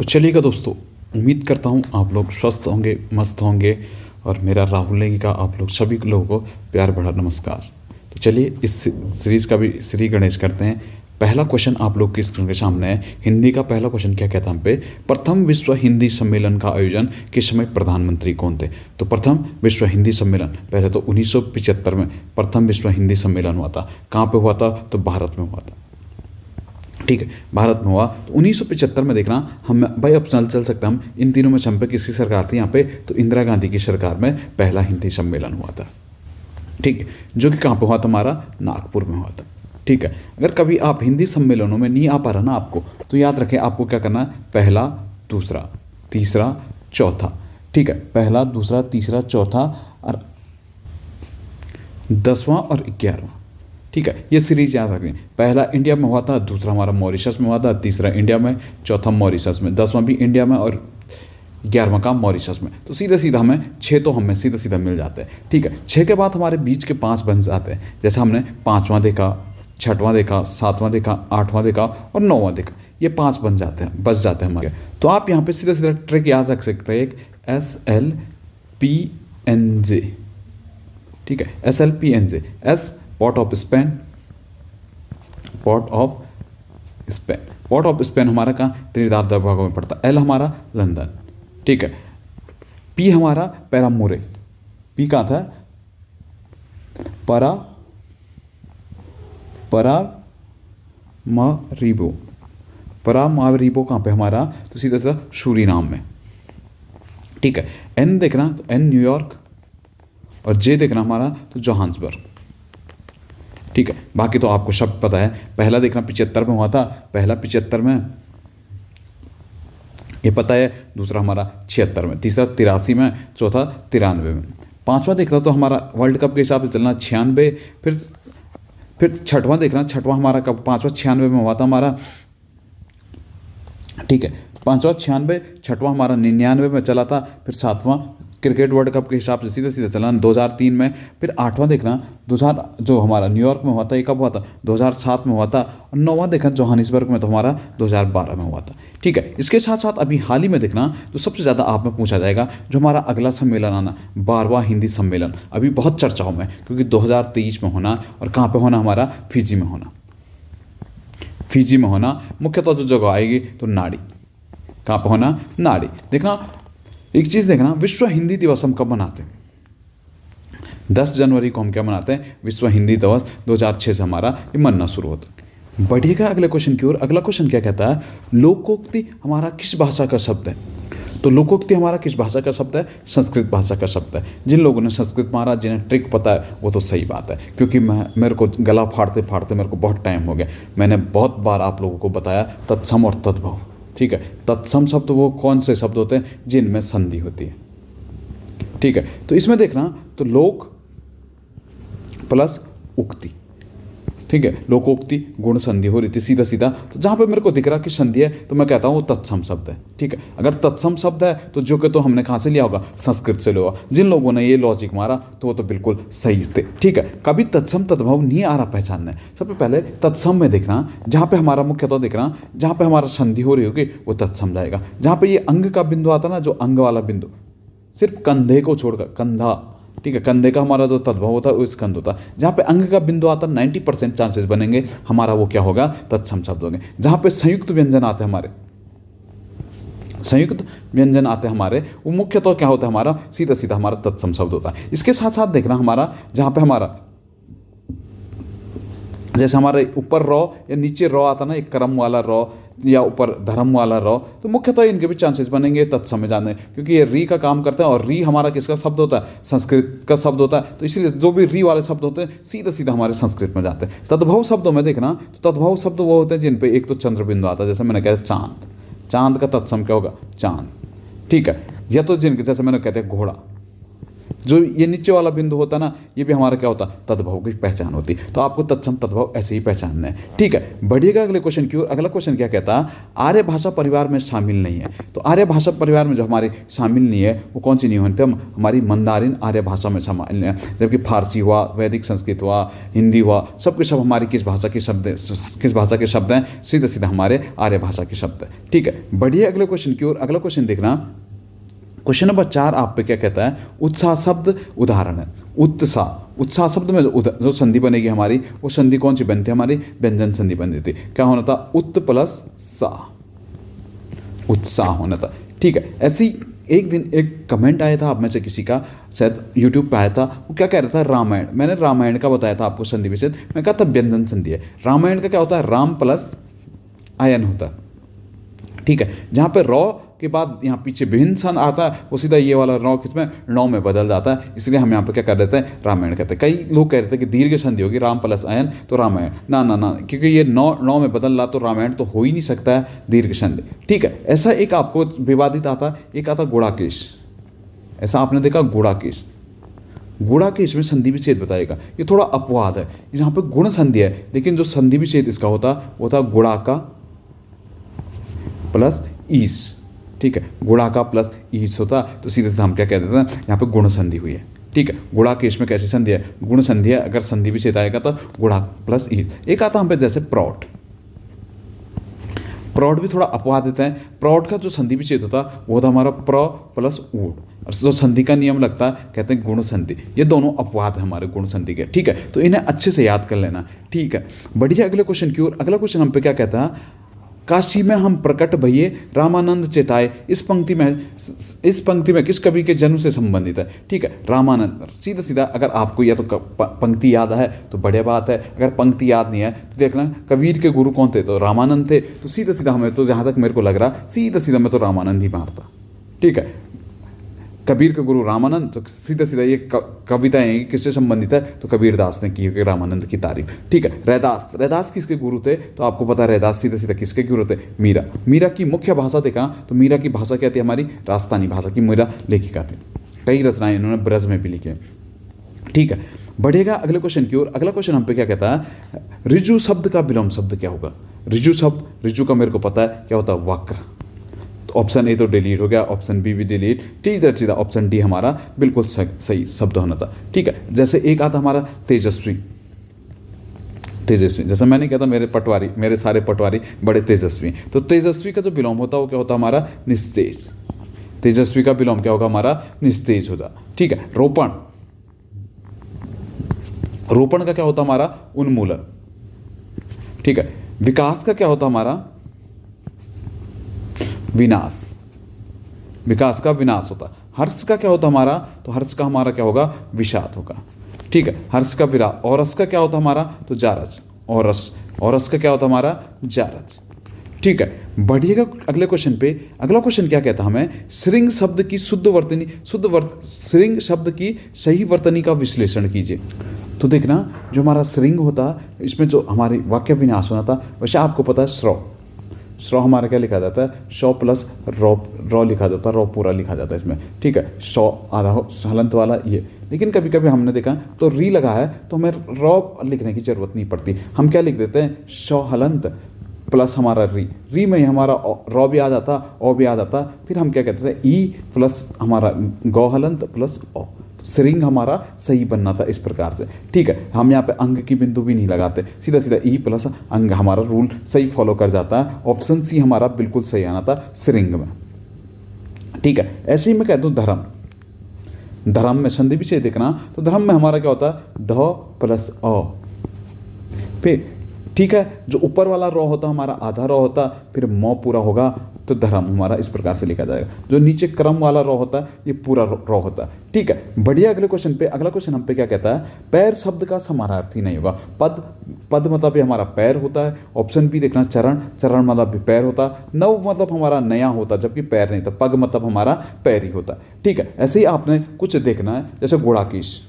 चलिएगा दोस्तों, उम्मीद करता हूँ आप लोग स्वस्थ होंगे, मस्त होंगे। और मेरा राहुल नेगी का आप लोग सभी लोगों को प्यार भरा नमस्कार। तो चलिए इस सीरीज़ का भी श्री गणेश करते हैं। पहला क्वेश्चन आप लोग की स्क्रीन के सामने है। हिंदी का पहला क्वेश्चन क्या कहता है हम पे, प्रथम विश्व हिंदी सम्मेलन का आयोजन किस समय प्रधानमंत्री कौन थे। तो प्रथम विश्व हिंदी सम्मेलन पहले तो 1975 में प्रथम विश्व हिंदी सम्मेलन हुआ था। कहाँ पे हुआ था? तो भारत में हुआ था। ठीक है, भारत में हुआ। तो 1975 में देखना हम भाई ऑप्शनल चल सकता, हम इन तीनों में से हम पे किसकी सरकार थी यहाँ पे, तो इंदिरा गांधी की सरकार में पहला हिंदी सम्मेलन हुआ था। ठीक है, जो कि कहाँ पे हुआ था? हमारा नागपुर में हुआ था। ठीक है, अगर कभी आप हिंदी सम्मेलनों में नहीं आ पा रहा ना आपको, तो याद रखें आपको क्या करना है, पहला, दूसरा, तीसरा, चौथा। ठीक है, पहला, दूसरा, तीसरा, चौथा और 10वां और 11वां। ठीक है, ये सीरीज याद रखें। पहला इंडिया में हुआ था, दूसरा हमारा मॉरिशस में हुआ था, तीसरा इंडिया में, चौथा मॉरिशस में, 10वां भी इंडिया में और 11वां का मॉरिशस में। तो सीधा सीधा हमें 6 तो हमें सीधा सीधा मिल जाते हैं। ठीक है, 6 के बाद हमारे बीच के 5 बन जाते हैं। जैसे हमने 5वां देखा, 6वां देखा, 7वां देखा, 8वां देखा और 9वां देखा, ये 5 बन जाते हैं, बच जाते हैं हमारे। तो आप यहाँ पे सीधा सीधा ट्रिक याद रख सकते हैं, एक SLPNJ। ठीक है, SLPNJ। S pot of Spain, pot of Spain, pot of Spain हमारा कहाँ? त्रिनिदाद टोबैगो में पड़ता। एल हमारा लंदन। ठीक है, पी हमारा पैरामोरे, पी कहाँ था? परामारिबो, परामारिबो कहाँ पे हमारा? तो सीधा सीधा सूरीनाम में। ठीक है, एन देखना तो एन न्यूयॉर्क और जे देखना हमारा तो जोहान्सबर्ग। ठीक है, बाकी तो आपको सब पता है। पहला देखना 75 में हुआ था, पहला 75 में, ये पता है। दूसरा हमारा 76 में, तीसरा 83 में, चौथा 93 में। 5वां देखना तो हमारा वर्ल्ड कप के हिसाब से चलना 96, फिर 6वां देखना, 6वां हमारा कब? 5वां 96 में हुआ था हमारा। ठीक है, 5वां 96, 6वां हमारा 99 में चला था, फिर 7वां क्रिकेट वर्ल्ड कप के हिसाब से सीधा सीधा चला 2003 में, फिर 8वां देखना 2000 जो हमारा न्यूयॉर्क में हुआ था, ये कब हुआ था? 2007 में हुआ था। और 9वां देखना जोहानिसबर्ग में, तो हमारा 2012 में हुआ था। ठीक है, इसके साथ साथ अभी हाल ही में देखना तो सबसे ज़्यादा आप में पूछा जाएगा जो हमारा अगला सम्मेलन आना, 12वां हिंदी सम्मेलन, अभी बहुत चर्चाओं में, क्योंकि 2023 में होना। और कहाँ पर होना? हमारा फिजी में होना। फिजी में होना, मुख्यतः जो जगह आएगी तो नाड़ी। कहाँ पर होना? नाड़ी। देखना एक चीज़ देखना, विश्व हिंदी दिवस हम कब मनाते हैं? 10 जनवरी को हम क्या मनाते हैं? विश्व हिंदी दिवस। 2006 से हमारा ये मनना शुरू होता है। बढ़िएगा अगले क्वेश्चन की ओर। अगला क्वेश्चन क्या कहता है, लोकोक्ति हमारा किस भाषा का शब्द है? तो लोकोक्ति हमारा किस भाषा का शब्द है? संस्कृत भाषा का शब्द है। जिन लोगों ने संस्कृत मारा, जिन्हें ट्रिक पता है, वो तो सही बात है, क्योंकि मेरे को गला फाड़ते फाड़ते मेरे को बहुत टाइम हो गया। मैंने बहुत बार आप लोगों को बताया तत्सम और तद्भव। ठीक है, तत्सम शब्द वो कौन से शब्द होते हैं? जिनमें संधि होती है। ठीक है, तो इसमें देखना तो लोक प्लस उक्ति। ठीक है, लोकोक्ति गुण संधि हो रही थी सीधा सीधा। तो जहाँ पे मेरे को दिख रहा कि संधि है, तो मैं कहता हूँ वो तत्सम शब्द है। ठीक है, अगर तत्सम शब्द है तो जो कि तो हमने कहाँ से लिया होगा? संस्कृत से लिया होगा। जिन लोगों ने ये लॉजिक मारा तो वो तो बिल्कुल सही थे। ठीक है, कभी तत्सम तद्भव नहीं आ रहा पहचानने। सबसे पहले तत्सम में देखना, जहाँ पे हमारा मुख्यतः देखना, जहाँ पे हमारा संधि हो रही होगी वो तत्सम जाएगा। जहाँ पे ये अंग का बिंदु आता ना, जो अंग वाला बिंदु, सिर्फ कंधे को छोड़कर, कंधा, ठीक है, कंधे का हमारा जो तद्भव होता है वो स्कंद होता है। जहाँ पे अंग का बिंदु आता है 90% चांसेस बनेंगे हमारा वो क्या होगा? तत्सम शब्द होंगे। जहाँ पे संयुक्त व्यंजन आते हैं हमारे, संयुक्त व्यंजन आते हैं हमारे, वो मुख्यतः क्या होता है? हमारा सीधा सीधा हमारा तत्सम शब्द होता है। इसके साथ साथ देखना हमारा, जहाँ पे हमारा जैसे हमारे ऊपर रॉ या नीचे रॉ आता ना, एक क्रम वाला रॉ या ऊपर धर्म वाला रॉ, तो मुख्यतः इनके भी चांसेस बनेंगे तत्सम में जाने, क्योंकि ये री का काम करता है। और री हमारा किसका शब्द होता है? संस्कृत का शब्द होता है। तो इसलिए जो भी री वाले शब्द होते हैं सीधा सीधा हमारे संस्कृत में जाते हैं। तद्भव शब्दों में देखना तो तद्भव शब्द वो होते हैं जिन पे एक तो चंद्र बिंदु आता है। जैसे मैंने कहा चांद, चांद का तत्सम क्या होगा? चांद। ठीक है, या तो जिनके जैसे मैंने कहते हैं घोड़ा, जो ये नीचे वाला बिंदु होता ना, ये भी हमारा क्या होता, तद्भव की पहचान होती। तो आपको तत्सम तद्भव ऐसे ही पहचानना है। ठीक है, बढ़िएगा अगले क्वेश्चन की ओर। अगला क्वेश्चन क्या कहता है, आर्य भाषा परिवार में शामिल नहीं है। तो आर्य भाषा परिवार में जो हमारे शामिल नहीं है वो कौन सी नहीं होती, हमारी मंदारिन आर्य भाषा में शामिल है। जबकि फारसी हुआ, वैदिक संस्कृत हुआ, हिंदी हुआ, सब के सब हमारी किस भाषा के शब्द हैं, सीधे सीधे हमारे आर्य भाषा के शब्द हैं। ठीक है, बढ़िए अगले क्वेश्चन की ओर। अगला क्वेश्चन देखना, क्वेश्चन नंबर 4 आप पे क्या कहता है, उत्साह शब्द उदाहरण है। उत्साह शब्द में जो संधि बनेगी हमारी, वो संधि कौन सी बनती है, हमारी व्यंजन संधि बनती थी। क्या होना था, उत प्लस सा, उत्साह होना था। ठीक है, ऐसी एक दिन एक कमेंट आया था आप में से किसी का, शायद यूट्यूब पे आया था, वो क्या कह रहा था, रामायण। मैंने रामायण का बताया था आपको संधि विच्छेद, मैं कहा था व्यंजन संधि है। रामायण का क्या होता है, राम प्लस आयन होता है। ठीक है, जहाँ पे रॉ के बाद यहाँ पीछे भिन्न सन आता है, वो सीधा ये वाला रॉ किसमें, नौ में बदल जाता है। इसलिए हम यहाँ पे क्या कर देते हैं, रामायण कहते हैं। कई लोग कह रहे थे कि दीर्घ संधि होगी, राम प्लस आयन तो रामायण, ना ना ना, क्योंकि ये नौ में बदल रहा तो रामायण तो हो ही नहीं सकता है दीर्घ संधि। ठीक है, ऐसा एक आपको विवादित आता, एक आता गुणाकेश। ऐसा आपने देखा गुणाकेश, गुणाकेश में संधि विच्छेद बताएगा। ये थोड़ा अपवाद है, यहाँ पे गुण संधि है, लेकिन जो संधि विच्छेद इसका होता वो था गुणा का प्लस ईस। ठीक है, गुणा का प्लस ईस होता, तो सीधे हम क्या कह देते हैं, यहाँ पे गुण संधि हुई है। ठीक है, गुणाकेश में कैसी संधि है, गुण संधि है। अगर संधि विच्छेद आएगा तो गुणा प्लस ईस। एक आता हम पे जैसे प्रौढ़, प्रौढ़ भी थोड़ा अपवाद देते हैं। प्रौढ़ का जो संधि विच्छेद होता वो था हमारा प्र प्लस ऊढ़, और जो संधि का नियम लगता है कहते हैं गुण संधि। ये दोनों अपवाद है हमारे गुण संधि के। ठीक है, तो इन्हें अच्छे से याद कर लेना। ठीक है, बढ़िया अगले क्वेश्चन की ओर। अगला क्वेश्चन हम पे क्या कहता है, काशी में हम प्रकट भइये रामानंद चेताए। इस पंक्ति में किस कवि के जन्म से संबंधित है। ठीक है, रामानंद। सीधा सीधा अगर आपको या तो पंक्ति याद है तो बढ़िया बात है, अगर पंक्ति याद नहीं है तो देखना कबीर के गुरु कौन थे, तो रामानंद थे। तो सीधा सीधा हमें तो जहाँ तक मेरे को लग रहा, सीधा सीधा मैं तो रामानंद ही मारता। ठीक है, कबीर के गुरु रामानंद, तो सीधा सीधा ये कविताएं किससे संबंधित है, तो कबीरदास ने की रामानंद की तारीफ। ठीक है, रैदास किसके गुरु थे, तो आपको पता है रैदास सीधा सीधा किसके गुरु थे, मीरा की मुख्य भाषा देखा तो मीरा की भाषा क्या थी, हमारी राजस्थानी भाषा की मीरा लेखिका थी। कई रचनाएं इन्होंने ब्रज में भी लिखी है। ठीक है, बढ़ेगा अगले क्वेश्चन की ओर। अगला क्वेश्चन हम पे क्या कहता है, ऋजु शब्द का विलोम शब्द क्या होगा। ऋजु शब्द, ऋजु का मेरे को पता है क्या होता है, वक्र। ऑप्शन ए तो डिलीट हो गया, ऑप्शन बी भी डिलीट। ठीक है, सीधा ऑप्शन डी हमारा बिल्कुल सही शब्द होना था। ठीक है, जैसे एक आता हमारा तेजस्वी। जैसा मैंने कहा था मेरे सारे पटवारी बड़े तेजस्वी हैं, तो तेजस्वी का जो विलोम होता है वो क्या होता है हमारा, निस्तेज। तेजस्वी का विलोम क्या होगा हमारा, निस्तेज होता। ठीक है, रोपण का क्या होता हमारा, उन्मूलन। ठीक है, विकास का क्या होता हमारा, विनाश। विकास का विनाश होता। हर्ष का क्या होता हमारा, तो हर्ष का हमारा क्या होगा, विषाद होगा। ठीक है, हर्ष का विराट। और रस का क्या होता हमारा, तो जारज। और रस का क्या होता हमारा, जारज। ठीक है, बढ़िएगा अगले क्वेश्चन पे। अगला क्वेश्चन क्या कहता हमें, श्रृंग शब्द की श्रृंग शब्द की सही वर्तनी का विश्लेषण कीजिए। तो देखना, जो हमारा श्रृंग होता इसमें जो हमारी वाक्य विन्यास होना था, वैसे आपको पता है श्रौ हमारा क्या लिखा जाता है, शौ प्लस रॉ लिखा जाता है, रॉ पूरा लिखा जाता है इसमें। ठीक है, शौ आधा हलंत वाला ये, लेकिन कभी कभी हमने देखा तो री लगा है तो हमें रॉ लिखने की जरूरत नहीं पड़ती। हम क्या लिख देते हैं, शौ हलंत प्लस हमारा री में हमारा रॉ भी आ जाता, ओ भी आ जाता। फिर हम क्या कहते थे, ई प्लस हमारा गौ हलंत प्लस ओ। श्रृंग हमारा सही बनना था इस प्रकार से। ठीक है, हम यहाँ पे अंग की बिंदु भी नहीं लगाते, सीधा सीधा ई प्लस अंग हमारा रूल सही फॉलो कर जाता है। ऑप्शन सी हमारा बिल्कुल सही आना था श्रृंग में। ठीक है, ऐसे ही मैं कह दूँ धर्म में संधि विच्छेद देखना, तो धर्म में हमारा क्या होता है, ध प्लस अ। फिर ठीक है, जो ऊपर वाला रॉ होता हमारा आधा रॉ होता, फिर मौ पूरा होगा तो धर्म हमारा इस प्रकार से लिखा जाएगा। जो नीचे क्रम वाला रॉ होता है ये पूरा रॉ होता है। ठीक है, बढ़िया अगले क्वेश्चन पे। अगला क्वेश्चन हम पे क्या कहता है, पैर शब्द का समानार्थी नहीं होगा। पद मतलब ये हमारा पैर होता है। ऑप्शन बी देखना, चरण मतलब भी पैर होता। नव मतलब हमारा नया होता, जबकि पैर नहीं, तो पग मतलब हमारा पैर ही होता। ठीक है, ऐसे ही आपने कुछ देखना है, जैसे गुणाकेश।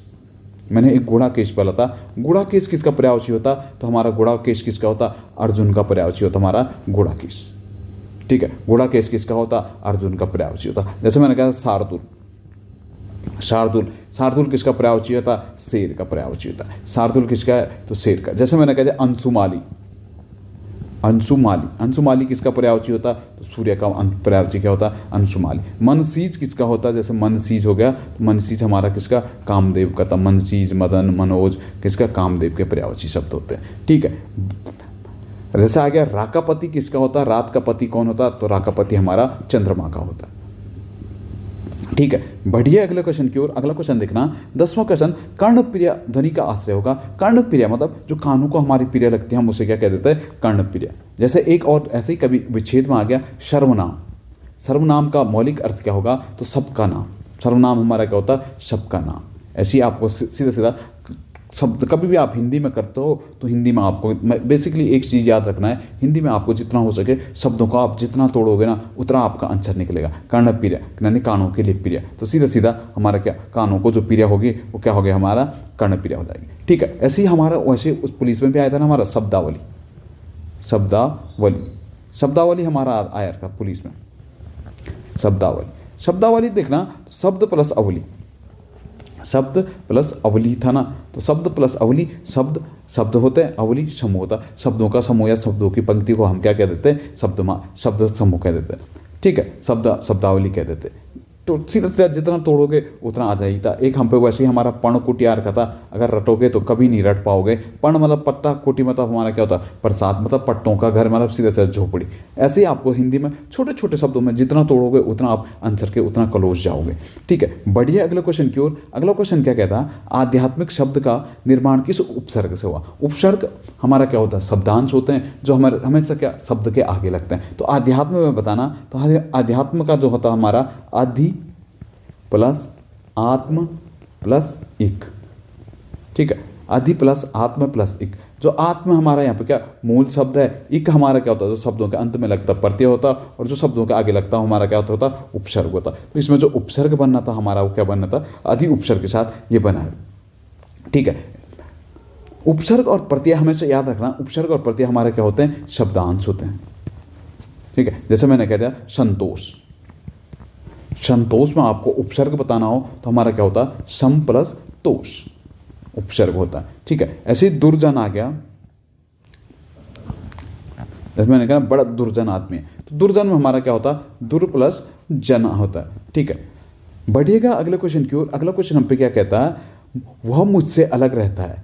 मैंने एक गुणाकेश बोला था, गुणाकेश किसका पर्यायवाची होता, तो हमारा गुणाकेश किसका होता, अर्जुन का पर्यायवाची होता हमारा गुणाकेश। ठीक है, गुणाकेश किसका होता, अर्जुन का पर्यायवाची होता। जैसे मैंने कहा शार्दूल, शार्दुल, शार्दुल किसका पर्यायवाची होता है? शेर का पर्यायवाची होता है। शार्दुल किसका है? तो शेर का। जैसे मैंने कहा था अंशुमाली, अंशुमाली, अंशुमाली किसका पर्यायवाची होता है? तो सूर्य का पर्यायवाची क्या होता है? अंशुमाली। मनसीज किसका होता है? जैसे मनसीज हो गया, तो मनसीज हमारा किसका? कामदेव का था। मनसीज, मदन, मनोज किसका? कामदेव के पर्यायवाची शब्द होते हैं। ठीक है, जैसे आ गया राकापति किसका होता है? रात का पति कौन होता है? तो राकापति हमारा चंद्रमा का होता है। ठीक है, बढ़िया अगले क्वेश्चन की ओर। अगला क्वेश्चन देखना, 10वां क्वेश्चन, कर्णप्रिय ध्वनि का आश्रय होगा। कर्णप्रिय मतलब जो कानों को हमारी प्रिय लगती है, हम उसे क्या कह देते हैं? कर्णप्रिय। जैसे एक और ऐसे ही कभी विच्छेद में आ गया सर्वनाम। सर्वनाम का मौलिक अर्थ क्या होगा? तो सबका नाम। सर्वनाम हमारा क्या होता है? सबका नाम। ऐसे ही आपको सीधा सीधा शब्द कभी भी आप हिंदी में करते हो तो हिंदी में आपको बेसिकली एक चीज़ याद रखना है, हिंदी में आपको जितना हो सके शब्दों को आप जितना तोड़ोगे ना उतना आपका आंसर निकलेगा। कर्णप्रिय यानी कानों के लिए प्रिय, तो सीधा सीधा हमारा क्या? कानों को जो प्रिय होगी वो क्या हो गया? हमारा कर्णप्रिय हो जाएगी। ठीक है, ऐसे ही हमारा वैसे उस पुलिस में भी आया था ना हमारा शब्दावली। शब्दावली, शब्दावली हमारा आया था पुलिस में। शब्दावली, शब्दावली देखना शब्द प्लस अवली, शब्द प्लस अवली था ना, तो शब्द प्लस अवली, शब्द शब्द होते हैं, अवली समूह होता है। शब्दों का समूह या शब्दों की पंक्ति को हम क्या कह देते हैं? शब्द समूह कह देते हैं। ठीक है, शब्दावली कह देते हैं। तो सीधा सीधा जितना तोड़ोगे उतना आ जाएगा। एक हम पे वैसे ही हमारा पर्ण कुटियार का था, अगर रटोगे तो कभी नहीं रट पाओगे। पर्ण मतलब पट्टा, कुटी मतलब हमारा क्या होता है? प्रसाद, मतलब पट्टों का घर, मतलब सीधा सीधा झोपड़ी। ऐसे ही आपको हिंदी में छोटे छोटे शब्दों में जितना तोड़ोगे उतना आप आंसर के उतना क्लोज जाओगे। ठीक है, बढ़िया अगले क्वेश्चन की ओर। अगला क्वेश्चन क्या कहता है? आध्यात्मिक शब्द का निर्माण किस उपसर्ग से हुआ? उपसर्ग हमारा क्या होता है? शब्दांश होते हैं जो हमारे हमेशा क्या शब्द के आगे लगते हैं। तो आध्यात्म में बताना, तो आध्यात्म का जो होता है हमारा आधि प्लस आत्म प्लस इक। ठीक है, अधि प्लस आत्म प्लस इक। जो आत्म हमारा यहाँ पे क्या मूल शब्द है, इक हमारा क्या होता है? जो शब्दों के अंत में लगता प्रत्यय होता, और जो शब्दों के आगे लगता हमारा क्या होता? उपसर्ग होता। तो इसमें जो उपसर्ग बनना था हमारा वो क्या बनना था? अधि उपसर्ग के साथ ये बना है। ठीक है, उपसर्ग और प्रत्यय हमेशा याद रखना, उपसर्ग और प्रत्यय हमारे क्या होते हैं? शब्दांश होते हैं। ठीक है, जैसे मैंने कह दिया संतोष, संतोष में आपको उपसर्ग बताना हो तो हमारा क्या होता है? सम प्लस तोष उपसर्ग होता है। ठीक है, ऐसे ही दुर्जन आ गया, जैसे मैंने कहा बड़ा दुर्जन आदमी है, तो दुर्जन में हमारा क्या होता है? दुर प्लस जन होता है। ठीक है, बढ़िएगा अगले क्वेश्चन की ओर। अगला क्वेश्चन हम पे क्या कहता है? वह मुझसे अलग रहता है।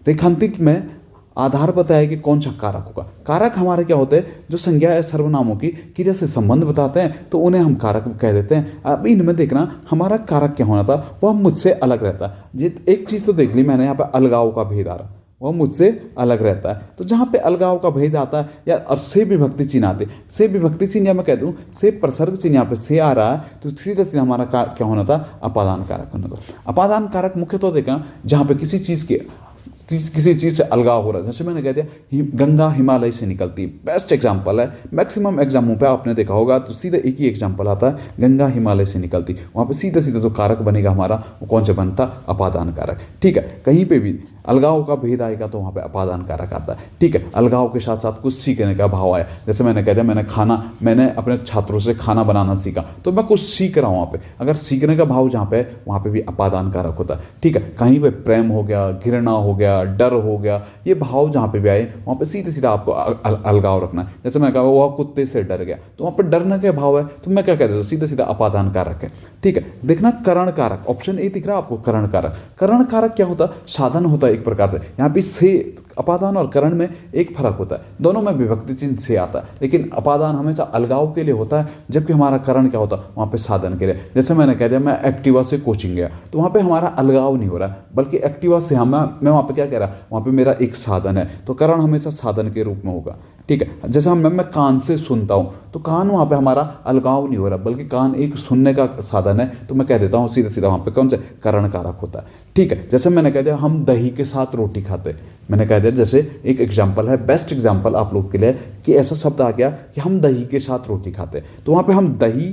रेखांकित में आधार बताया कि कौन सा कारक होगा। कारक हमारे क्या होते हैं? जो संज्ञा या सर्वनामों की क्रिया से संबंध बताते हैं तो उन्हें हम कारक कह देते हैं। अब इनमें देखना हमारा कारक क्या होना था? वह मुझसे अलग रहता है। एक चीज़ तो देख ली मैंने, यहाँ पे अलगाव का भेद आ रहा, वह मुझसे अलग रहता है। तो जहाँ पे अलगाव का भेद आता है या और से विभक्ति चिन्ह आते, से विभक्ति चिन्ह या मैं कह दूँ से प्रसर्ग चिन्ह यहाँ पे से आ रहा है, तो सीधा सीधा हमारा क्या होना था? अपादान कारक होना था। अपादान कारक मुख्यतः देखा जहाँ पे किसी चीज़ से अलगाव हो रहा है। जैसे मैंने कह दिया गंगा हिमालय से निकलती है, बेस्ट एग्जांपल है। मैक्सिमम एग्जामों पे आपने देखा होगा तो सीधा एक ही एग्जांपल आता है, गंगा हिमालय से निकलती। वहाँ पे सीधा सीधा जो कारक बनेगा हमारा वो कौन सा बनता? अपादान कारक। ठीक है, कहीं पे भी अलगाव का भेद आएगा तो वहाँ पे अपादान कारक आता है। ठीक है, अलगाव के साथ साथ कुछ सीखने का भाव आया। जैसे मैंने कह दिया मैंने अपने छात्रों से खाना बनाना सीखा, तो मैं कुछ सीख रहा हूँ। वहाँ पे अगर सीखने का भाव जहाँ पे वहाँ पे भी अपादान कारक होता है। ठीक है, कहीं पे प्रेम हो गया, घृणा हो गया, डर हो गया, ये भाव जहाँ पे भी आए वहाँ पे सीधे सीधा आपको अलगाव रखना है। जैसे मैं कहा वह कुत्ते से डर गया, तो वहाँ पे डरने का भाव है तो मैं क्या कह देता हूँ? सीधा सीधा अपादान कारक है। ठीक है, देखना करण कारक, ऑप्शन ए दिख रहा है आपको, करण कारक। करण कारक क्या होता है? साधन होता है एक प्रकार से। यहाँ पे से अपादान और करण में एक फर्क होता है, दोनों में विभक्ति चिन्ह से आता है, लेकिन अपादान हमेशा अलगाव के लिए होता है, जबकि हमारा करण क्या होता है? वहाँ पे साधन के लिए। जैसे मैंने कह दिया मैं एक्टिवा से कोचिंग गया, तो वहाँ पे हमारा अलगाव नहीं हो रहा है, बल्कि एक्टिवा से मैं वहाँ पे क्या कह रहा, वहाँ पे मेरा एक साधन है, तो करण हमेशा साधन के रूप में होगा। ठीक है, जैसे मैं कान से सुनता हूँ, तो कान वहाँ पे हमारा अलगाव नहीं हो रहा, बल्कि कान एक सुनने का साधन है, तो मैं कह देता हूँ सीधा सीधा वहाँ पे कौन से? करण कारक होता है। ठीक है, जैसे मैंने कह दिया हम दही के साथ रोटी खाते, मैंने कह दिया जैसे एक एग्जाम्पल है, बेस्ट एग्जाम्पल आप लोग के लिए, कि ऐसा शब्द आ गया कि हम दही के साथ रोटी खाते, तो वहाँ पे हम दही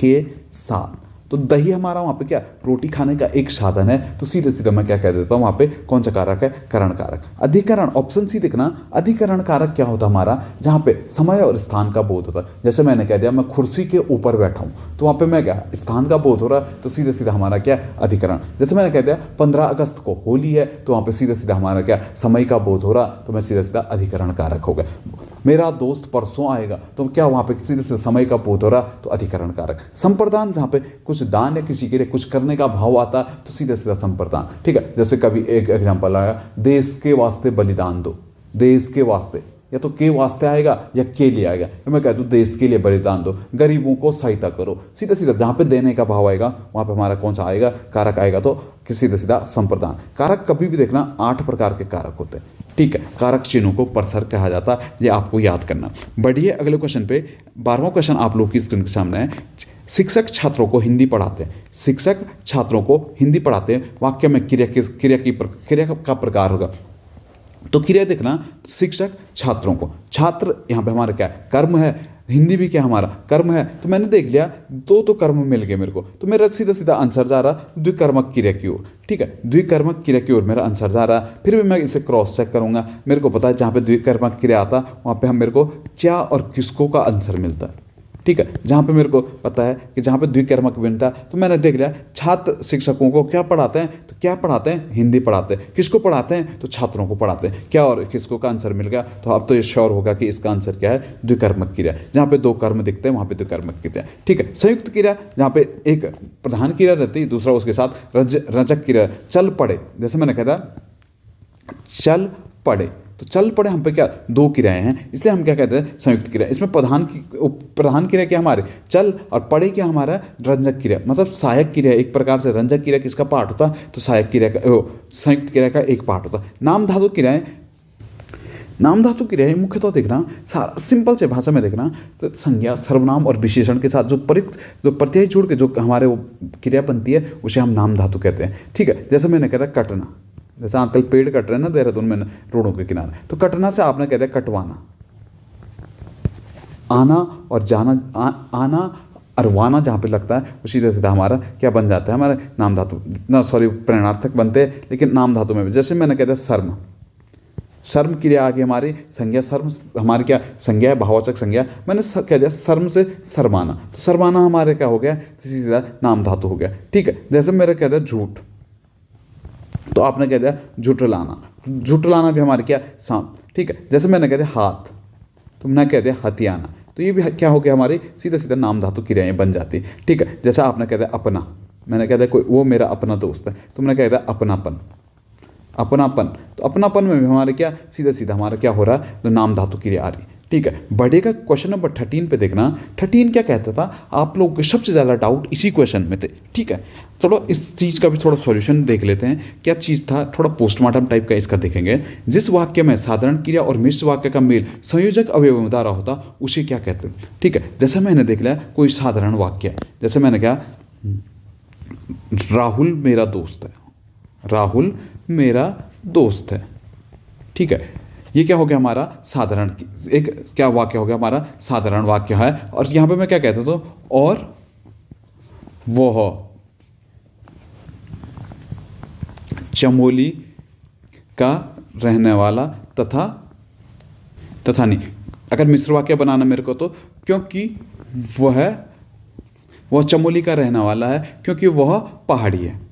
के साथ, तो दही हमारा वहाँ पे क्या, रोटी खाने का एक साधन है, तो सीधे सीधे मैं क्या कह देता हूँ वहाँ पे कौन सा कारक है, करण कारक। अधिकरण, ऑप्शन सी देखना, अधिकरण कारक क्या होता है हमारा, जहाँ पे समय और स्थान का बोध होता है। जैसे मैंने कह दिया मैं कुर्सी के ऊपर बैठा हूँ, तो वहाँ पे मैं क्या, स्थान का बोध हो रहा है, तो सीधे सीधा हमारा क्या, अधिकरण। जैसे मैंने कह दिया 15 अगस्त को होली है, तो वहाँ पे सीधे सीधा हमारा क्या, समय का बोध हो रहा, तो मैं सीधा सीधा अधिकरण कारक हो गया। मेरा दोस्त परसों आएगा, तो क्या वहाँ पे सीधे सीधे समय का बोध हो रहा, तो अधिकरण कारक। संप्रदान, जहाँ पे कुछ दान या किसी के लिए कुछ करने का भाव आता, तो सीधे सीधा संप्रदान। ठीक है, जैसे कभी एक एग्जाम्पल आया, देश के वास्ते बलिदान दो, देश के वास्ते, या तो के वास्ते आएगा या के लिए आएगा, तो मैं कह दूँ देश के लिए बलिदान दो, गरीबों को सहायता करो, सीधा सीधा जहाँ पे देने का भाव आएगा वहाँ पे हमारा कौन सा आएगा, कारक आएगा, तो सीधा सीधा संप्रदान। कारक कभी भी देखना 8 प्रकार के कारक होते हैं। ठीक है, कारक चिन्हों को परसर कहा जाता है, ये आपको याद करना। बढ़िए अगले क्वेश्चन पे, 12वां क्वेश्चन आप लोग की स्क्रीन के सामने है। शिक्षक छात्रों को हिंदी पढ़ाते हैं, शिक्षक छात्रों को हिंदी पढ़ाते हैं, वाक्य में क्रिया का प्रकार होगा। तो क्रिया देखना, शिक्षक छात्रों को, छात्र यहाँ पे हमारा क्या है, कर्म है, हिंदी भी क्या हमारा कर्म है, तो मैंने देख लिया दो तो कर्म मिल गए मेरे को, तो मेरा सीधा सीधा आंसर जा रहा द्विकर्मक क्रिया की ओर। ठीक है, द्विकर्मक क्रिया की ओर मेरा आंसर जा रहा। फिर भी मैं इसे क्रॉस चेक करूंगा, मेरे को पता है जहाँ पे द्विकर्मक क्रिया आता वहाँ पे हम मेरे को क्या और किसको का आंसर मिलता है। ठीक है, जहाँ पे मेरे को पता है कि जहाँ पे द्विकर्मक बनता, तो मैंने देख लिया छात्र शिक्षकों को क्या पढ़ाते हैं, तो क्या पढ़ाते हैं, हिंदी पढ़ाते हैं। किसको पढ़ाते हैं, तो छात्रों को पढ़ाते हैं। क्या और किसको का आंसर मिल गया, तो अब तो ये श्योर होगा कि इसका आंसर क्या है, द्विकर्मक क्रिया। जहाँ पे दो कर्म दिखते हैं वहाँ पे द्विकर्मक क्रिया। ठीक है, संयुक्त क्रिया, जहाँ पे एक प्रधान क्रिया रहती है, दूसरा उसके साथ रजक क्रिया। चल पड़े, जैसे मैंने कहा था चल पड़े, तो चल पड़े हम पे क्या, दो क्रियाएं हैं, इसलिए हम क्या कहते हैं, संयुक्त क्रिया। इसमें प्रधान क्रिया क्या हमारे चल, और पड़े क्या हमारा रंजक क्रिया, मतलब सहायक क्रिया एक प्रकार से। रंजक क्रिया किसका पार्ट होता है, तो सहायक क्रिया का, संयुक्त क्रिया का एक पार्ट होता है। नाम धातु क्रियाएं, नाम धातु क्रियाएं मुख्यतः देखना, सारा सिंपल से भाषा में देखना, तो संज्ञा सर्वनाम और विशेषण के साथ जो प्रत्यय जोड़ के जो हमारे वो क्रिया बनती है, उसे हम नाम धातु कहते हैं। ठीक है, जैसे मैंने कहा था कटना, जैसे आजकल पेड़ कट रहे हैं ना देहरादून में रोडों के किनारे, तो कटना से आपने कहते हैं कटवाना। आना और जाना, आना और वाना जहाँ पे लगता है उसी तरह से हमारा क्या बन जाता है, हमारे नाम धातु ना, सॉरी प्रेरणार्थक बनते हैं, लेकिन नाम धातु में भी। जैसे मैंने कहता है शर्म, शर्म क्रिया आ गई हमारी संज्ञा, शर्म हमारी क्या संज्ञा है, भाववाचक संज्ञा। मैंने कह दिया शर्म से शर्माना, तो शर्माना हमारे क्या हो गया, सीधा नाम धातु हो गया। ठीक है, जैसे मेरा कहता है झूठ, तो आपने कह दिया झुठलाना, झुठलाना भी हमारे क्या सांप। ठीक है, जैसे मैंने कह दिया हाथ, तो मैंने कह दिया हथियाना, तो ये भी क्या हो गया हमारी सीधा सीधा नाम धातु क्रियाएं बन जाती। ठीक है, जैसा आपने कह दिया अपना, मैंने कह दिया कोई वो मेरा अपना दोस्त है, तो मैंने कह दिया अपनापन, अपनापन, तो अपनापन में भी हमारे क्या सीधा सीधा हमारा क्या हो रहा है, तो नाम धातु क्रिया आ रही। ठीक है, बढ़ेगा क्वेश्चन नंबर 13 पे देखना। 13 क्या कहता था, आप लोगों के सबसे ज़्यादा डाउट इसी क्वेश्चन में थे। ठीक है, चलो इस चीज़ का भी थोड़ा सॉल्यूशन देख लेते हैं, क्या चीज़ था, थोड़ा पोस्टमार्टम टाइप का इसका देखेंगे। जिस वाक्य में साधारण क्रिया और मिश्र वाक्य का मेल संयोजक अवयव द्वारा होता, उसे क्या कहते हैं। ठीक है, जैसे मैंने देख लिया कोई साधारण वाक्य, जैसे मैंने कहा राहुल मेरा दोस्त है, राहुल मेरा दोस्त है। ठीक है, ये क्या हो गया हमारा साधारण, एक क्या वाक्य हो गया हमारा साधारण वाक्य है। और यहां पे मैं क्या कहता था, और वह चमोली का रहने वाला तथा नहीं, अगर मिश्र वाक्य बनाना मेरे को, तो क्योंकि वह चमोली का रहने वाला है, क्योंकि वह पहाड़ी है।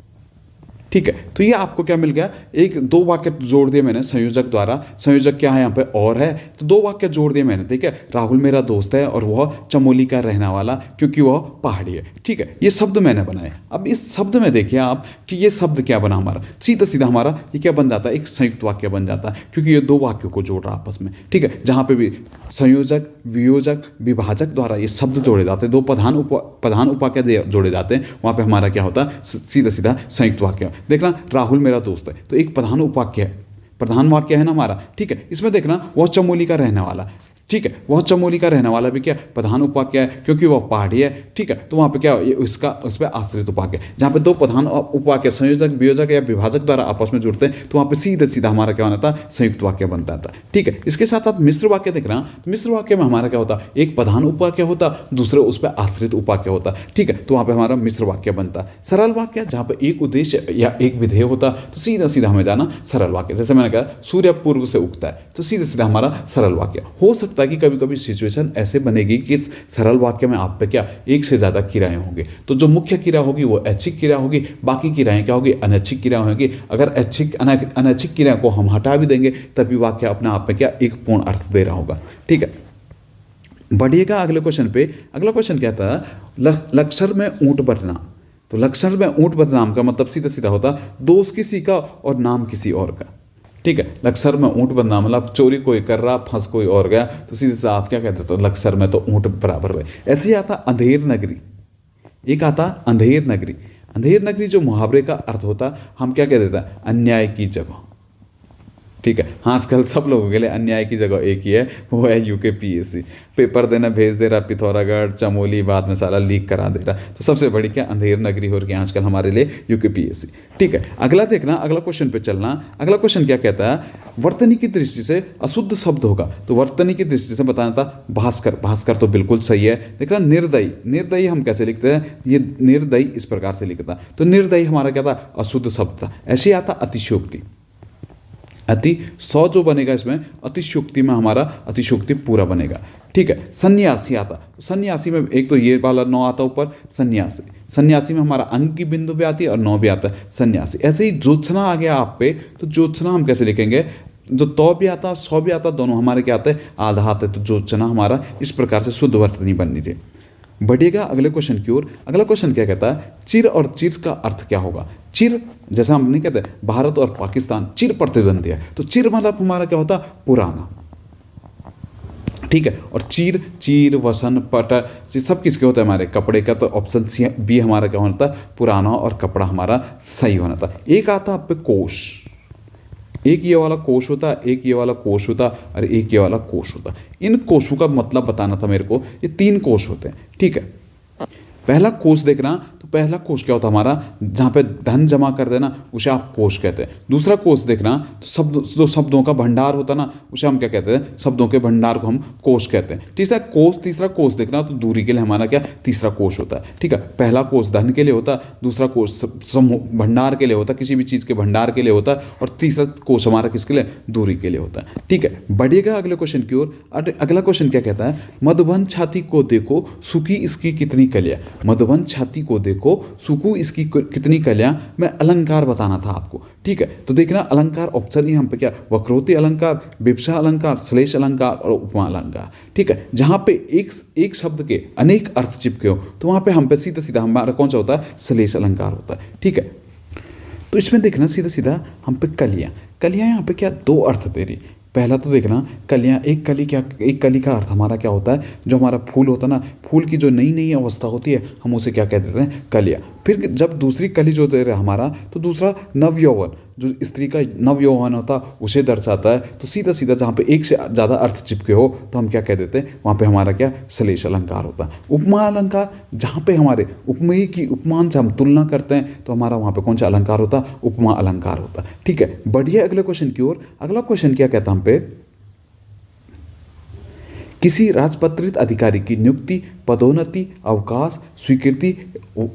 ठीक है, तो ये आपको क्या मिल गया, एक दो वाक्य जोड़ दिए मैंने संयोजक द्वारा। संयोजक क्या है यहाँ पे, और है, तो दो वाक्य जोड़ दिए मैंने। ठीक है, राहुल मेरा दोस्त है और वह चमोली का रहने वाला क्योंकि वह पहाड़ी है। ठीक है, ये शब्द मैंने बनाए। अब इस शब्द में देखिए आप कि ये शब्द क्या बना हमारा, सीधा सीधा हमारा ये क्या बन जाता है, एक संयुक्त वाक्य बन जाता है, क्योंकि ये दो वाक्यों को जोड़ रहा है आपस में। ठीक है, जहाँ पे भी संयोजक वियोजक विभाजक द्वारा ये शब्द जोड़े जाते हैं, दो प्रधान उपाक्य जोड़े जाते हैं, वहाँ पे हमारा क्या होता है, सीधा सीधा संयुक्त वाक्य। देखना राहुल मेरा दोस्त है, तो एक प्रधान उपाक्य है, प्रधान वाक्य है ना हमारा। ठीक है, इसमें देखना वह चमोली का रहने वाला, ठीक है। वह चमोली का रहने वाला भी क्या प्रधान उपवाक्य है, क्योंकि वह पहाड़ी है। ठीक है, तो वहाँ पे क्या इसका उस पर आश्रित उपवाक्य, जहाँ पे दो प्रधान उपवाक्य संयोजक वियोजक या विभाजक द्वारा आपस में जुड़ते हैं, तो वहाँ पे सीधा सीधा हमारा क्या होता था, संयुक्त वाक्य बनता था। ठीक है, इसके साथ साथ मिश्र वाक्य देख रहे हैं, तो मिश्र वाक्य में हमारा क्या होता, एक प्रधान उपवाक्य होता, दूसरे उस पर आश्रित उपवाक्य होता। ठीक है, तो वहाँ पे हमारा मिश्र वाक्य बनता। सरल वाक्य जहाँ पे एक उद्देश्य या एक विधेय होता, तो सीधा सीधा हमें जाना सरल वाक्य। जैसे मैंने कहा सूर्य पूर्व से उगता है, तो सीधा सीधा हमारा सरल वाक्य। हो सकता है कि कभी कभी सिचुएशन ऐसे बनेगी कि इस सरल वाक्य में आप पे क्या एक से ज़्यादा क्रियाएं होंगी, तो जो मुख्य क्रिया होगी वो ऐच्छिक क्रिया होगी, बाकी क्रियाएं क्या होगी, अनैच्छिक क्रिया होगी। अगर अनैच्छिक क्रिया को हम हटा भी देंगे तभी वाक्य अपने आप में क्या एक पूर्ण अर्थ दे रहा होगा। ठीक है, बढ़िएगा अगले क्वेश्चन पे। अगला क्वेश्चन क्या था, लक्षर में ऊंट बदनाम। तो लक्षर में ऊंट बदनाम का मतलब सीधा सीधा होता दोष किसी का और नाम किसी और का। ठीक है, लक्षर में ऊंट बदनाम मतलब चोरी कोई कर रहा, फंस कोई और गया, तो सीधे से आप क्या कहते हो, तो लक्षर में तो ऊंट बराबर हुए। ऐसे ही आता अंधेर नगरी, एक आता अंधेर नगरी। अंधेर नगरी जो मुहावरे का अर्थ होता, हम क्या कह देते हैं, अन्याय की जगह। ठीक है, आजकल सब लोगों के लिए अन्याय की जगह एक ही है, वो है यूकेपीएससी। पेपर देना भेज दे रहा पिथौरागढ़ चमोली, बाद में सारा लीक करा दे रहा, तो सबसे बड़ी क्या अंधेर नगरी हो रही है आजकल हमारे लिए यूकेपीएससी। ठीक है, अगला देखना, अगला क्वेश्चन पे चलना। अगला क्वेश्चन क्या कहता है, वर्तनी की दृष्टि से अशुद्ध शब्द होगा, तो वर्तनी की दृष्टि से बताना था भास्कर। भास्कर तो बिल्कुल सही है। देखना निर्दयी, निर्दयी हम कैसे लिखते हैं, ये निर्दयी इस प्रकार से लिखता, तो निर्दयी हमारा क्या था, अशुद्ध शब्द था। ऐसे आता अतिशयोक्ति। अति 100 जो बनेगा इसमें, अतिशयोक्ति में हमारा अतिशयोक्ति पूरा बनेगा। ठीक है, सन्यासी आता, सन्यासी में एक तो ये वाला 9 आता ऊपर, सन्यासी। सन्यासी में हमारा अंक की बिंदु भी आती है और 9 भी आता है, सन्यासी। ऐसे ही ज्योत्सना आ गया आप पे, तो ज्योत्सना हम कैसे लिखेंगे, जो तो भी आता 100 भी आता, दोनों हमारे क्या आते हैं, आधा आते, तो ज्योत्सना हमारा इस प्रकार से शुद्ध वर्तनी बननी थी। बढ़िएगा अगले क्वेश्चन की ओर। अगला क्वेश्चन क्या कहता है, चिर और चीर का अर्थ क्या होगा। चिर जैसा हम नहीं कहते भारत और पाकिस्तान चिर प्रतिद्वंदी है, तो चिर मतलब हमारा क्या होता, पुराना। ठीक है, और चीर, चीर वसन पट सब किसके होता है, हमारे कपड़े का, तो ऑप्शन सी बी हमारा क्या होना था, पुराना, और कपड़ा हमारा सही होना था। एक आता आप पे कोश, एक ये वाला कोश होता, एक ये वाला कोश होता, और एक ये वाला कोश होता। इन कोशों का मतलब बताना था मेरे को। ये 3 कोश होते हैं। ठीक है, पहला कोष देखना, तो पहला कोष क्या होता है हमारा, जहाँ पे धन जमा कर देना उसे आप कोष कहते हैं। दूसरा कोष देखना, तो शब्द, जो शब्दों का भंडार होता है ना, उसे हम क्या कहते हैं, शब्दों के भंडार को हम कोष कहते हैं। तीसरा कोष देखना, तो दूरी के लिए हमारा क्या, तीसरा कोष होता है। ठीक है, पहला कोष धन के लिए होता है, दूसरा कोष भंडार के लिए होता है, किसी भी चीज़ के भंडार के लिए होता है, और तीसरा कोष हमारा किसके लिए, दूरी के लिए होता है। ठीक है, बढ़िएगा अगले क्वेश्चन की ओर। अगला क्वेश्चन क्या कहता है, मधुबन छाती को देखो सूखी इसकी कितनी कलियां। मधुबन छाती को देखो सूखू इसकी कितनी कलियां, मैं अलंकार बताना था आपको। ठीक है, तो देखना अलंकार ऑप्शन ही हम पे क्या, वक्रोक्ति अलंकार, विवक्षा अलंकार, श्लेष अलंकार और उपमा अलंकार। ठीक है, जहां पे एक शब्द के अनेक अर्थ चिपके हो, तो वहां पे हम पे सीधा सीधा हमारा कौन सा होता है, श्लेष अलंकार होता है। ठीक है, तो इसमें देखना सीधा सीधा हम पे कलियां, कलियां यहाँ पे क्या 2 अर्थ दे रही। पहला तो देखना कलियाँ, एक कली का अर्थ हमारा क्या होता है, जो हमारा फूल होता है ना, फूल की जो नई नई अवस्था होती है हम उसे क्या कह देते हैं, कलियाँ। फिर जब दूसरी कली जो दे रहा हमारा, तो दूसरा नवयौवन, जो स्त्री का नवयौवन होता उसे दर्शाता है। तो सीधा सीधा जहाँ पे एक से ज़्यादा अर्थ चिपके हो, तो हम क्या कह देते हैं, वहाँ पे हमारा क्या, श्लेष अलंकार होता है। उपमा अलंकार, जहाँ पे हमारे उपमेय की उपमान से हम तुलना करते हैं, तो हमारा वहाँ पे कौन सा अलंकार होता है, उपमा अलंकार होता है। ठीक है, बढ़िया अगले क्वेश्चन की ओर। अगला क्वेश्चन क्या कहता है हम पे, किसी राजपत्रित अधिकारी की नियुक्ति, पदोन्नति, अवकाश, स्वीकृति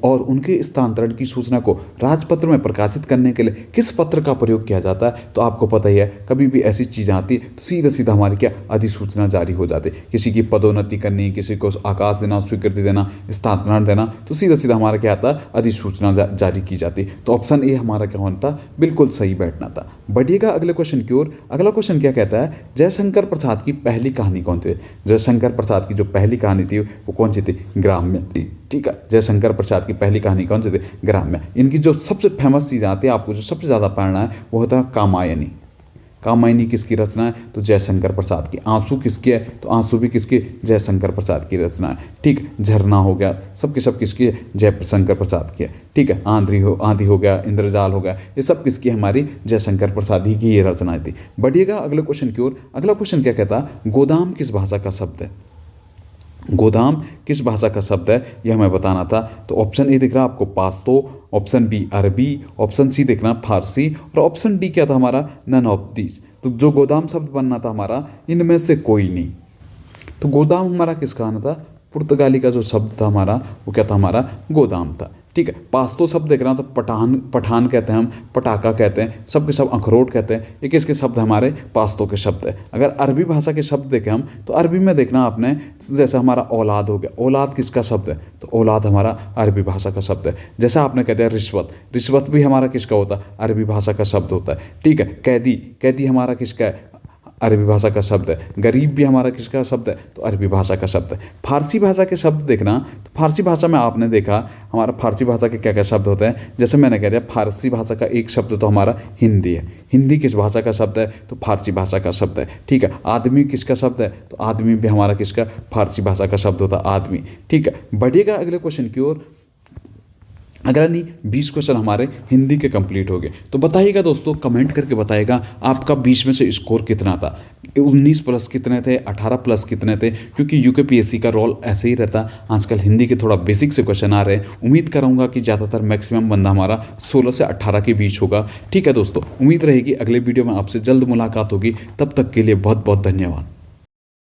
और उनके स्थानांतरण की सूचना को राजपत्र में प्रकाशित करने के लिए किस पत्र का प्रयोग किया जाता है। तो आपको पता ही है, कभी भी ऐसी चीज़ आती है तो सीधा सीधा हमारी क्या, अधिसूचना जारी हो जाती है। किसी की पदोन्नति करनी, किसी को आकाश देना, स्वीकृति देना, स्थानांतरण देना, तो सीधा सीधा हमारा क्या आता है, अधिसूचना जारी की जाती है। तो ऑप्शन ए हमारा क्या होना था, बिल्कुल सही बैठना था। बढ़िएगा अगले क्वेश्चन की ओर। अगला क्वेश्चन क्या कहता है, जयशंकर प्रसाद की पहली कहानी कौन थी। जयशंकर प्रसाद की जो पहली कहानी थी वो कौन सी थी, ग्राम्य थी। ठीक है, जयशंकर प्रसाद की पहली कहानी कौन सी थी, ग्राम्य। इनकी जो सबसे फेमस चीज़ आती है, आपको जो सबसे ज़्यादा पढ़ना है वो होता है कामायनी। कामायनी किसकी रचना है? तो जयशंकर प्रसाद की। आंसू किसकी है? तो आंसू भी किसकी? जयशंकर प्रसाद की रचना है। ठीक, झरना हो गया, सब के सब किसकी है? जयशंकर प्रसाद की है। ठीक है, आंधी हो गया, इंद्रजाल हो गया, ये सब किसकी? हमारी जयशंकर प्रसाद ही की ये रचनाएं थी। बढ़िएगा अगले क्वेश्चन की ओर। अगला क्वेश्चन क्या कहता है? गोदाम किस भाषा का शब्द है? गोदाम किस भाषा का शब्द है, यह हमें बताना था। तो ऑप्शन ए दिख रहा है आपको Pashto, option B Arabi, option C दिख रहा फारसी, और ऑप्शन डी क्या था हमारा? None of this. तो जो गोदाम शब्द बनना था हमारा, इनमें से कोई नहीं। तो गोदाम हमारा किसका आना था? पुर्तगाली का जो शब्द था हमारा, वो क्या था? हमारा गोदाम था। ठीक है, पास्तो शब्द देख रहा तो पठान कहते हैं, हम पटाखा कहते हैं, सब के सब अखरोट कहते हैं, ये किसके शब्द हमारे? पास्तो के शब्द है। अगर अरबी भाषा के शब्द देखें हम, तो अरबी में देखना आपने, जैसे हमारा औलाद हो गया, औलाद किसका शब्द है? तो औलाद हमारा अरबी भाषा का शब्द है। जैसे आपने कहते हैं रिश्वत, रिश्वत भी हमारा किसका होता है? अरबी भाषा का शब्द होता है। ठीक है, कैदी, कैदी हमारा किसका है? अरबी भाषा का शब्द है। गरीब भी हमारा किसका शब्द है? तो अरबी भाषा का शब्द है। फारसी भाषा के शब्द देखना, तो फारसी भाषा में आपने देखा हमारा फारसी भाषा के क्या क्या शब्द होते हैं। जैसे मैंने कह दिया फारसी भाषा का एक शब्द तो हमारा हिंदी है। हिंदी किस भाषा का शब्द है? तो फारसी भाषा का शब्द है। ठीक है, आदमी किसका शब्द है? तो आदमी भी हमारा किसका? फारसी भाषा का शब्द होता है, आदमी। ठीक है, बढ़िएगा अगले क्वेश्चन की ओर। अगर नहीं 20 क्वेश्चन हमारे हिंदी के कंप्लीट हो गए। तो बताइएगा दोस्तों, कमेंट करके बताइएगा आपका 20 में से स्कोर कितना था? 19 प्लस कितने थे? 18 प्लस कितने थे? क्योंकि यूकेपीएससी का रोल ऐसे ही रहता। आजकल हिंदी के थोड़ा बेसिक से क्वेश्चन आ रहे हैं। उम्मीद करूँगा कि ज़्यादातर मैक्सिमम बंदा हमारा 16 से 18 के बीच होगा। ठीक है दोस्तों, उम्मीद रहेगी अगले वीडियो में आपसे जल्द मुलाकात होगी। तब तक के लिए बहुत बहुत धन्यवाद।